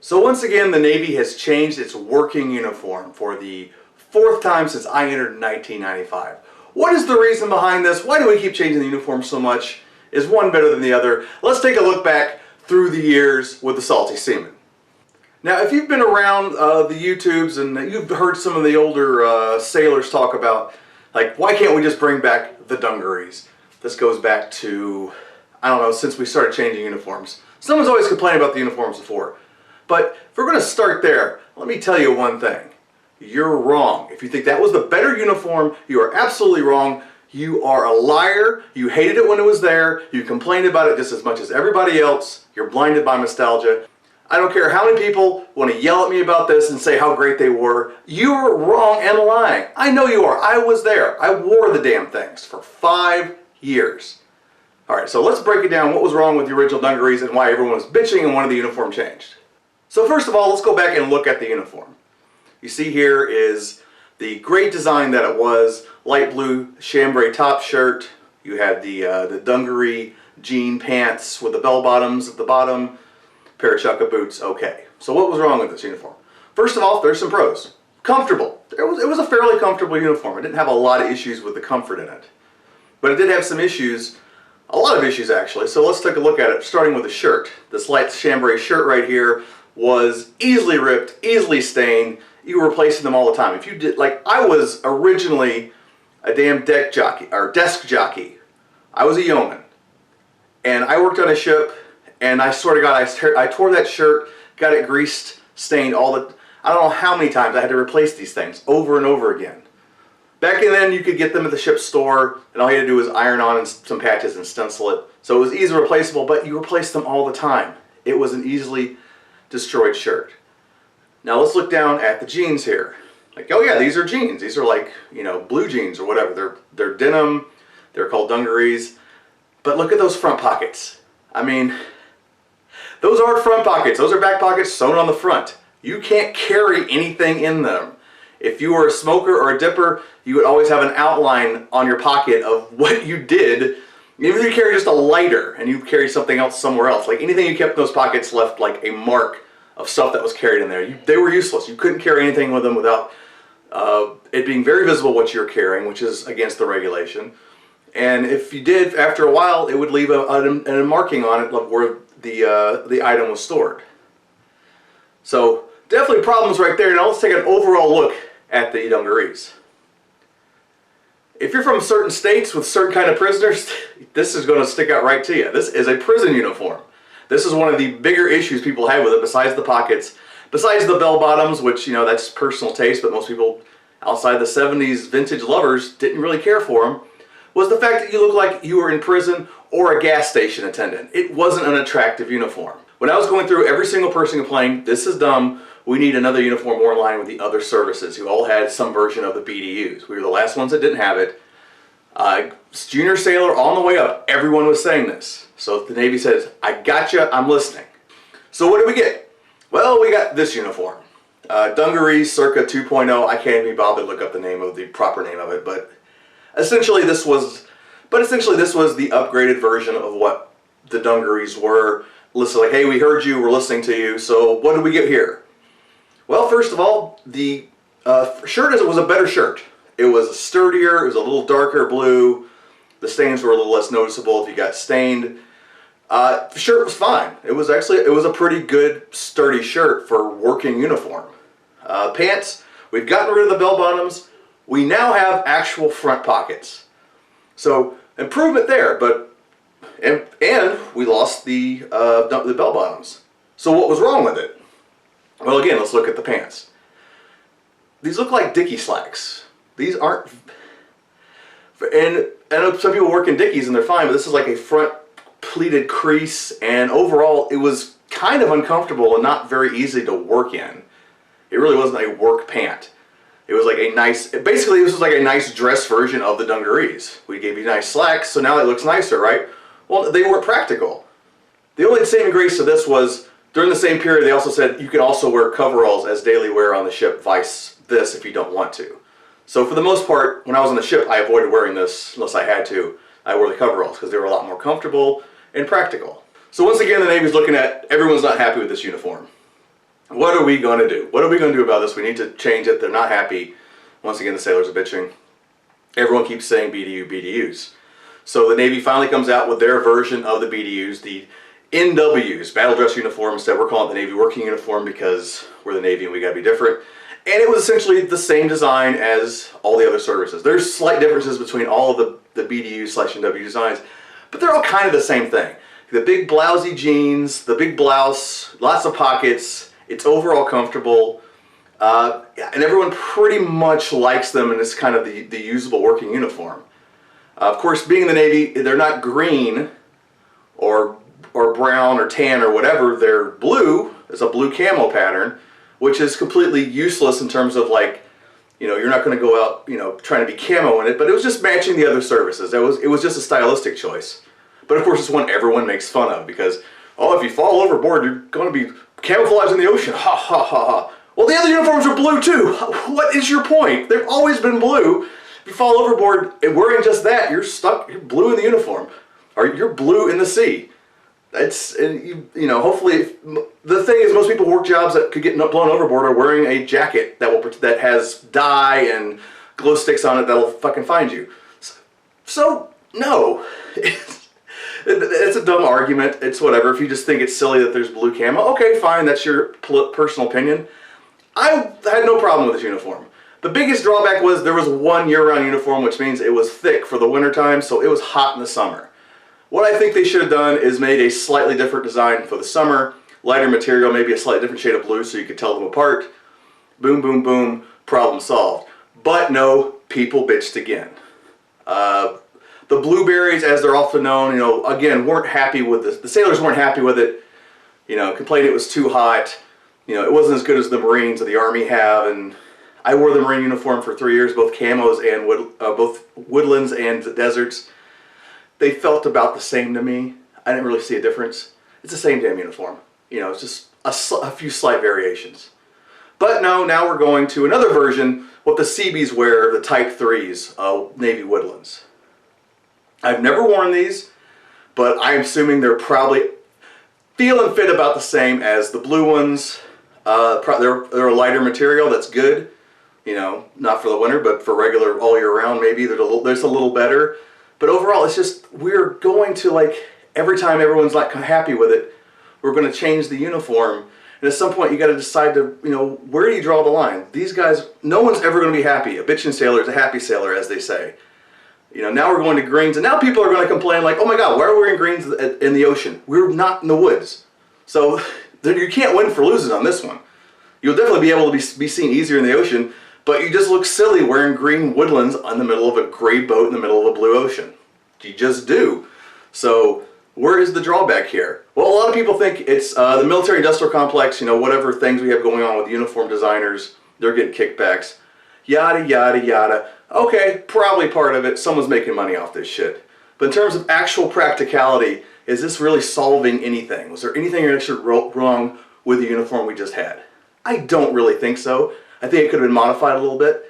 So once again, the Navy has changed its working uniform for the fourth time since I entered in 1995. What is the reason behind this? Why do we keep changing the uniform so much? Is one better than the other? Let's take a look back through the years with the Salty Seaman. Now, if you've been around the YouTubes and you've heard some of the older sailors talk about, like, why can't we just bring back the dungarees? This goes back to, I don't know, since we started changing uniforms. Someone's always complained about the uniforms before. But if we're going to start there, let me tell you one thing. You're wrong. If you think that was the better uniform, you are absolutely wrong. You are a liar. You hated it when it was there. You complained about it just as much as everybody else. You're blinded by nostalgia. I don't care how many people want to yell at me about this and say how great they were. You're wrong and lying. I know you are. I was there. I wore the damn things for 5 years. Alright, so let's break it down. What was wrong with the original dungarees and why everyone was bitching and wanted the uniform changed. So first of all, let's go back and look at the uniform. You see here is the great design that it was. Light blue chambray top shirt. You had the dungaree jean pants with the bell bottoms at the bottom. Pair of chukka boots. Okay. So what was wrong with this uniform? First of all, there's some pros. Comfortable. It was a fairly comfortable uniform. It didn't have a lot of issues with the comfort in it. But it did have some issues. A lot of issues actually. So let's take a look at it, starting with the shirt. This light chambray shirt right here was easily ripped, easily stained. You were replacing them all the time. If you did, like, I was originally a damn desk jockey. I was a yeoman. And I worked on a ship, and I swear to God, I tore that shirt, got it greased, stained I don't know how many times I had to replace these things over and over again. Back then, you could get them at the ship store, and all you had to do was iron on some patches and stencil it. So it was easily replaceable, but you replaced them all the time. It was an easily destroyed shirt. Now let's look down at the jeans here. Like, oh yeah, these are jeans. These are like, you know, blue jeans or whatever. They're denim. They're called dungarees. But look at those front pockets. I mean, those aren't front pockets. Those are back pockets sewn on the front. You can't carry anything in them. If you were a smoker or a dipper, you would always have an outline on your pocket of what you did. Even if you carry just a lighter and you carry something else somewhere else, like anything you kept in those pockets left like a mark of stuff that was carried in there. They were useless. You couldn't carry anything with them without it being very visible what you're carrying, which is against the regulation. And if you did, after a while, it would leave a marking on it of where the item was stored. So definitely problems right there. Now let's take an overall look at the dungarees. If you're from certain states with certain kind of prisoners, this is going to stick out right to you. This is a prison uniform. This is one of the bigger issues people have with it, besides the pockets, besides the bell bottoms, which, you know, that's personal taste, but most people outside the 70s vintage lovers didn't really care for them, was the fact that you look like you were in prison or a gas station attendant. It wasn't an attractive uniform. When I was going through, every single person complaining, this is dumb, we need another uniform more in line with the other services who all had some version of the BDUs. We were the last ones that didn't have it. Junior sailor on the way up, everyone was saying this. So the Navy says, I gotcha, I'm listening. So what did we get? Well, we got this uniform. Dungarees circa 2.0. I can't even bother to look up the proper name of it, but essentially this was the upgraded version of what the dungarees were. Listen, like, hey, we heard you, we're listening to you, so what did we get here? Well, first of all, the shirt was a better shirt. It was sturdier, it was a little darker blue. The stains were a little less noticeable if you got stained. The shirt was fine. It was a pretty good, sturdy shirt for working uniform. Pants, we've gotten rid of the bell bottoms. We now have actual front pockets. So, improvement there, but, and we lost the bell bottoms. So what was wrong with it? Well, again, let's look at the pants. These look like Dickie slacks. These aren't, and I know some people work in Dickies and they're fine, but this is like a front pleated crease, and overall it was kind of uncomfortable and not very easy to work in. It really wasn't a work pant. It was like a nice, basically this was like a nice dress version of the dungarees. We gave you nice slacks, so now it looks nicer, right? Well, they weren't practical. The only saving grace to this was, during the same period, they also said you can also wear coveralls as daily wear on the ship, vice this if you don't want to. So for the most part, when I was on the ship, I avoided wearing this unless I had to. I wore the coveralls because they were a lot more comfortable and practical. So once again, the Navy's looking at, everyone's not happy with this uniform. What are we going to do? What are we going to do about this? We need to change it. They're not happy. Once again, the sailors are bitching. Everyone keeps saying BDU, BDUs. So the Navy finally comes out with their version of the BDUs, the NWUs, battle dress uniform. Instead, we're calling it the Navy working uniform because we're the Navy and we got to be different. And it was essentially the same design as all the other services. There's slight differences between all of the BDU/NW designs, but they're all kind of the same thing. The big blousy jeans, the big blouse, lots of pockets. It's overall comfortable. And everyone pretty much likes them, and it's kind of the usable working uniform. Of course, being in the Navy, they're not green or brown or tan or whatever. They're blue. It's a blue camo pattern, which is completely useless in terms of, like, you know, you're not going to go out, you know, trying to be camo in it, but it was just matching the other services. It was just a stylistic choice. But of course, it's one everyone makes fun of because, oh, if you fall overboard, you're going to be camouflaged in the ocean. Ha ha ha ha. Well, the other uniforms are blue too. What is your point? They've always been blue. If you fall overboard and wearing just that, you're stuck. You're blue in the uniform, or you're blue in the sea. That's, you know, hopefully, the thing is, most people who work jobs that could get blown overboard are wearing a jacket that has dye and glow sticks on it that'll fucking find you. So no, it's a dumb argument. It's whatever. If you just think it's silly that there's blue camo, okay, fine. That's your personal opinion. I had no problem with this uniform. The biggest drawback was there was one year-round uniform, which means it was thick for the wintertime, so it was hot in the summer. What I think they should have done is made a slightly different design for the summer, lighter material, maybe a slightly different shade of blue so you could tell them apart. Boom, boom, boom, problem solved. But no, people bitched again. The blueberries, as they're often known, you know, again, weren't happy with this. The sailors weren't happy with it, you know, complained it was too hot. You know, it wasn't as good as the Marines or the Army have, and I wore the Marine uniform for 3 years, both camos and both woodlands and deserts. They felt about the same to me. I didn't really see a difference. It's the same damn uniform. You know, it's just a few slight variations. But no, now we're going to another version, what the Seabees wear, the Type 3s, Navy woodlands. I've never worn these, but I'm assuming they're probably feel and fit about the same as the blue ones. They're a lighter material that's good. You know, not for the winter, but for regular all year round, maybe there's a little better. But overall, it's just, we're going to, like, every time everyone's like happy with it, we're going to change the uniform. And at some point, you got to decide to, you know, where do you draw the line? These guys, no one's ever going to be happy. A bitchin' sailor is a happy sailor, as they say. You know, now we're going to greens, and now people are going to complain like, oh my God, why are we wearing greens in the ocean? We're not in the woods. So you can't win for losing on this one. You'll definitely be able to be seen easier in the ocean, but you just look silly wearing green woodlands in the middle of a gray boat in the middle of a blue ocean. You just do. So where is the drawback here? Well, a lot of people think it's the military-industrial complex, you know, whatever things we have going on with uniform designers, they're getting kickbacks, yada, yada, yada. Okay, probably part of it. Someone's making money off this shit. But in terms of actual practicality, is this really solving anything? Was there anything actually wrong with the uniform we just had? I don't really think so. I think it could have been modified a little bit.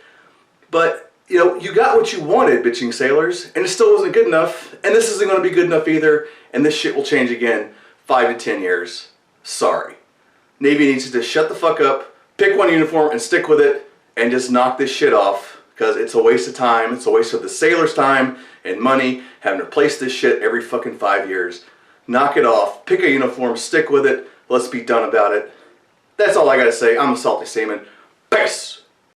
But, you know, you got what you wanted, bitching sailors, and it still wasn't good enough, and this isn't going to be good enough either, and this shit will change again 5 to 10 years. Sorry. Navy needs to just shut the fuck up, pick one uniform and stick with it, and just knock this shit off, because it's a waste of time. It's a waste of the sailors' time and money having to replace this shit every fucking 5 years. Knock it off, pick a uniform, stick with it, let's be done about it. That's all I gotta say. I'm a Salty Seaman. Peace!